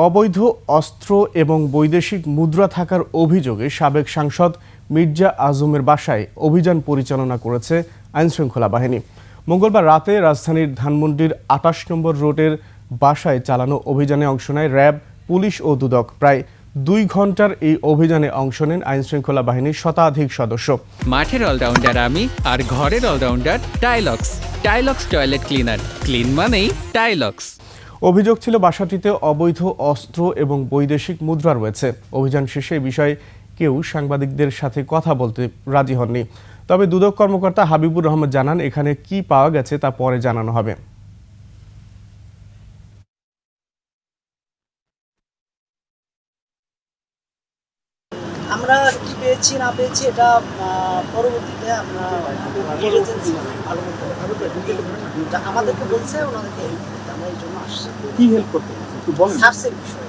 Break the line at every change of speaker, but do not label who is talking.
অবৈধ অস্ত্র এবং বৈদেশিক মুদ্রা থাকার অভিযোগে সাবেক সাংসদ মির্জা আজমের বাসায় অভিযান পরিচালনা করেছে আইনশৃঙ্খলা বাহিনী। মঙ্গলবার রাতে রাজধানীর ধানমন্ডির ২৮ নম্বর রোডের বাসায় চালানো অভিযানে অংশ নেয় র্যাব, পুলিশ ও দুদক। প্রায় ২ ঘন্টার এই অভিযানে অংশ নেন আইনশৃঙ্খলা বাহিনীর শতাধিক সদস্য।
মাঠের অলরাউন্ডার আমি, আর ঘরের all rounder Tylox. Tylox toilet cleaner, clean মানেই টাইলক্স।
অভিযোগ ছিল বাসাটিতে অবৈধ অস্ত্র এবং বৈদেশিক মুদ্রা রয়েছে। অভিযান শেষে এই বিষয়ে কেউ সাংবাদিকদের সাথে কথা বলতে রাজি হননি। তবে দুদক কর্মকর্তা হাবিবুর রহমান জানান, এখানে কি পাওয়া গেছে তা পরে জানানো হবে।
আমরা কি পেয়েছি না পেয়েছি এটা পরবর্তীতে আমরা আমাদেরকে বলছে, ওনাদেরকে আমরা এই জন্য আসছি।
কি হেল্প করতে
সার্চের বিষয়ে